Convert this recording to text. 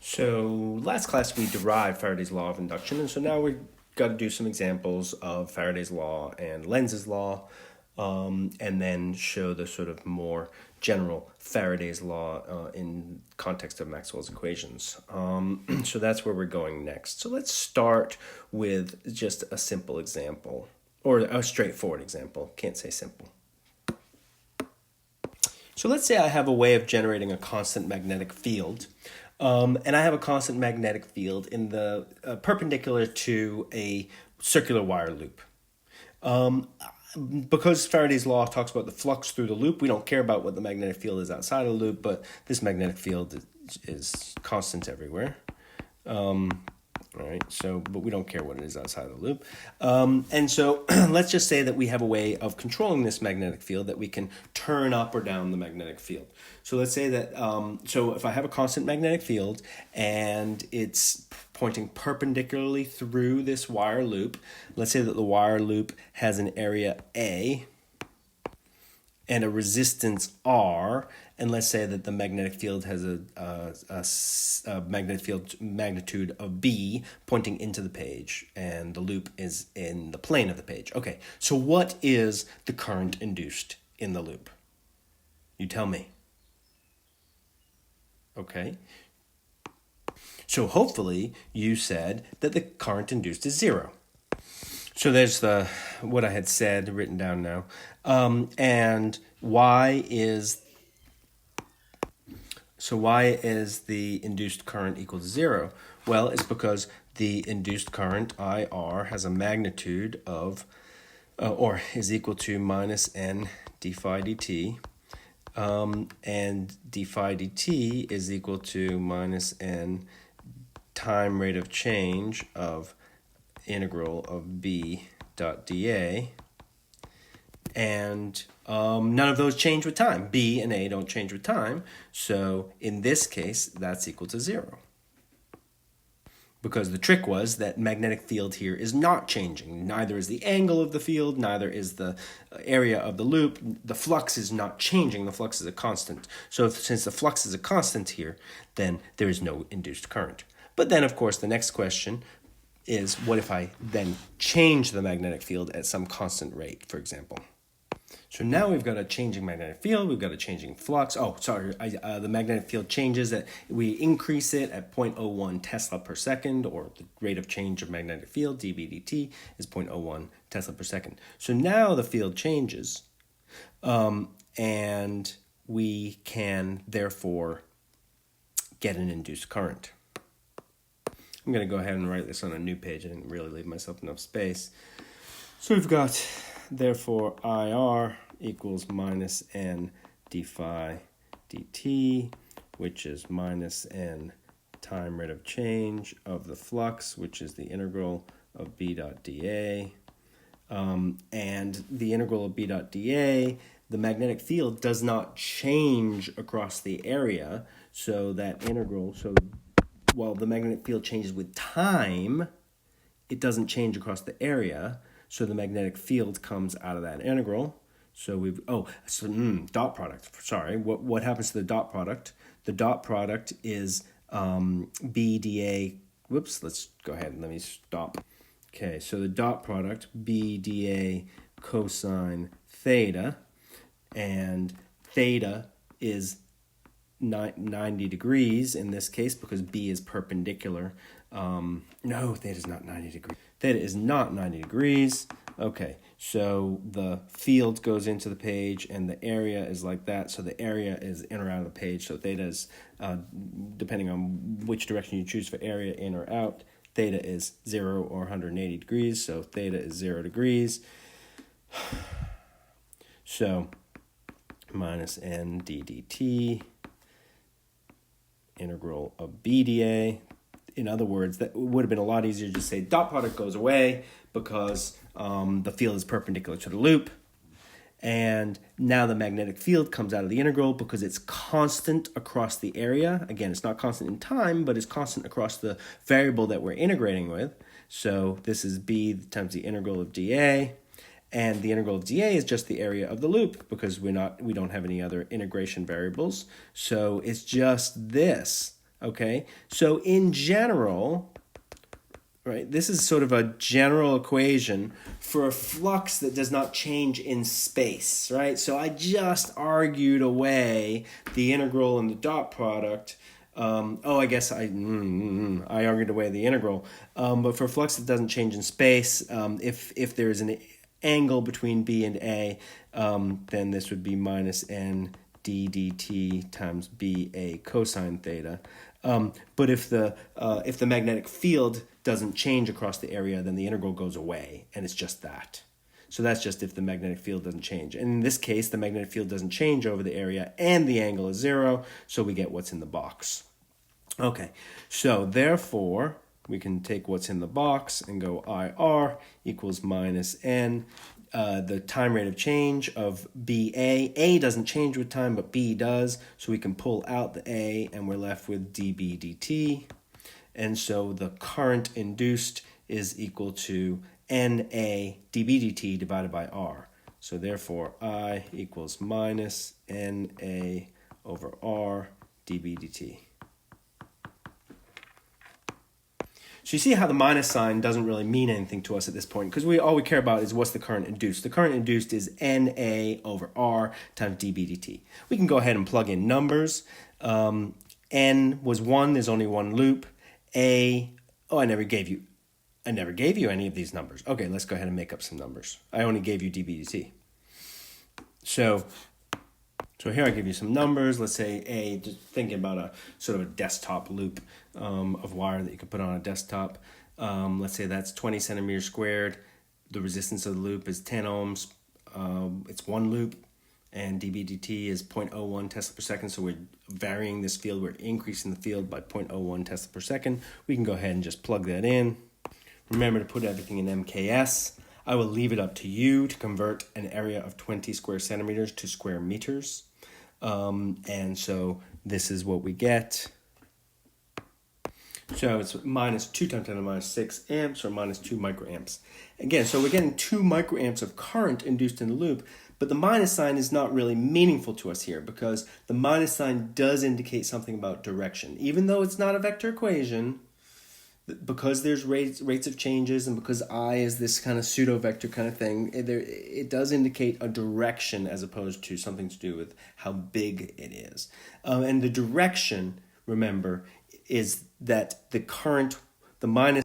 So last class we derived Faraday's law of induction, and so now we've got to do some examples of Faraday's law and Lenz's law, and then show the sort of more general Faraday's law in context of Maxwell's equations. So that's where we're going next. So let's start with just a simple example, or a straightforward example. Can't say simple. So let's say I have a way of generating a constant magnetic field. And I have a constant magnetic field in the perpendicular to a circular wire loop. Because Faraday's law talks about the flux through the loop, we don't care about what the magnetic field is outside of the loop, but this magnetic field is constant everywhere. All right, but we don't care what it is outside of the loop. And so let's just say that we have a way of controlling this magnetic field that we can turn up or down the magnetic field. So let's say that, so if I have a constant magnetic field and it's pointing perpendicularly through this wire loop, let's say that the wire loop has an area A and a resistance R, and let's say that the magnetic field has a magnetic field magnitude of B pointing into the page, and the loop is in the plane of the page. Okay, so what is the current induced in the loop? You tell me. Okay. So hopefully you said that the current induced is 0. So there's what I had said written down now. And why is the induced current equal to 0? Well, it's because the induced current IR has a magnitude of, or is equal to minus n d phi dt. And d phi dt is equal to minus n time rate of change of integral of b dot dA, and none of those change with time. B and A don't change with time, so in this case that's equal to 0. Because the trick was that magnetic field here is not changing. Neither is the angle of the field, neither is the area of the loop. The flux is not changing, the flux is a constant. So since the flux is a constant here, then there is no induced current. But then, of course, the next question is, what if I then change the magnetic field at some constant rate, for example? So now we've got a changing magnetic field, we've got a changing flux. Oh, sorry, the magnetic field changes, we increase it at 0.01 Tesla per second, or the rate of change of magnetic field, dB dt, is 0.01 Tesla per second. So now the field changes, and we can therefore get an induced current. I'm going to go ahead and write this on a new page. I didn't really leave myself enough space. So we've got, therefore, IR equals minus n d phi dt, which is minus n time rate of change of the flux, which is the integral of b dot dA. And the integral of b dot dA, the magnetic field does not change across the area, so that integral, while the magnetic field changes with time, it doesn't change across the area, so the magnetic field comes out of that integral. So dot product, sorry, what happens to the dot product? The dot product is B dA, whoops, let's go ahead and let me stop. Okay, so the dot product, B dA cosine theta, and theta is 90 degrees in this case because B is perpendicular. No, theta is not 90 degrees. Theta is not 90 degrees. Okay, so the field goes into the page and the area is like that. So the area is in or out of the page. So theta is, depending on which direction you choose for area, in or out, theta is 0 or 180 degrees. So theta is 0 degrees. So minus n d dt, integral of b dA. In other words, that would have been a lot easier to just say dot product goes away because the field is perpendicular to the loop. And now the magnetic field comes out of the integral because it's constant across the area. Again, it's not constant in time, but it's constant across the variable that we're integrating with. So this is b times the integral of dA. And the integral of dA is just the area of the loop because we don't have any other integration variables. So it's just this Okay, so in general, right, this is sort of a general equation for a flux that does not change in space, right? So I just argued away the integral and the dot product. I guess I argued away the integral. But for a flux that doesn't change in space, if there is an angle between B and A, then this would be minus n d dt times BA cosine theta. But if the magnetic field doesn't change across the area, then the integral goes away, and it's just that. So that's just if the magnetic field doesn't change. And in this case, the magnetic field doesn't change over the area, and the angle is 0, so we get what's in the box. Okay, so therefore, we can take what's in the box and go IR equals minus N. The time rate of change of BA. A doesn't change with time, but B does. So we can pull out the A, and we're left with dB dt. And so the current induced is equal to NA dB dt divided by R. So therefore, I equals minus NA over R dB dt. So you see how the minus sign doesn't really mean anything to us at this point, because all we care about is what's the current induced. The current induced is NA over R times dB dt. We can go ahead and plug in numbers. N was 1, there's only one loop. I never gave you any of these numbers. Okay, let's go ahead and make up some numbers. I only gave you dB dt. So here I give you some numbers. Let's say A, just thinking about a sort of a desktop loop of wire that you could put on a desktop. Let's say that's 20 centimeters squared. The resistance of the loop is 10 ohms. It's one loop, and dB dt is 0.01 Tesla per second. So we're varying this field. We're increasing the field by 0.01 Tesla per second. We can go ahead and just plug that in. Remember to put everything in MKS. I will leave it up to you to convert an area of 20 square centimeters to square meters. And so this is what we get. So it's minus 2 times 10 to the minus 6 amps, or minus 2 microamps. Again, so we're getting 2 microamps of current induced in the loop, but the minus sign is not really meaningful to us here, because the minus sign does indicate something about direction. Even though it's not a vector equation, because there's rates of changes, and because I is this kind of pseudo-vector kind of thing, it does indicate a direction as opposed to something to do with how big it is. And the direction, remember, is that the minus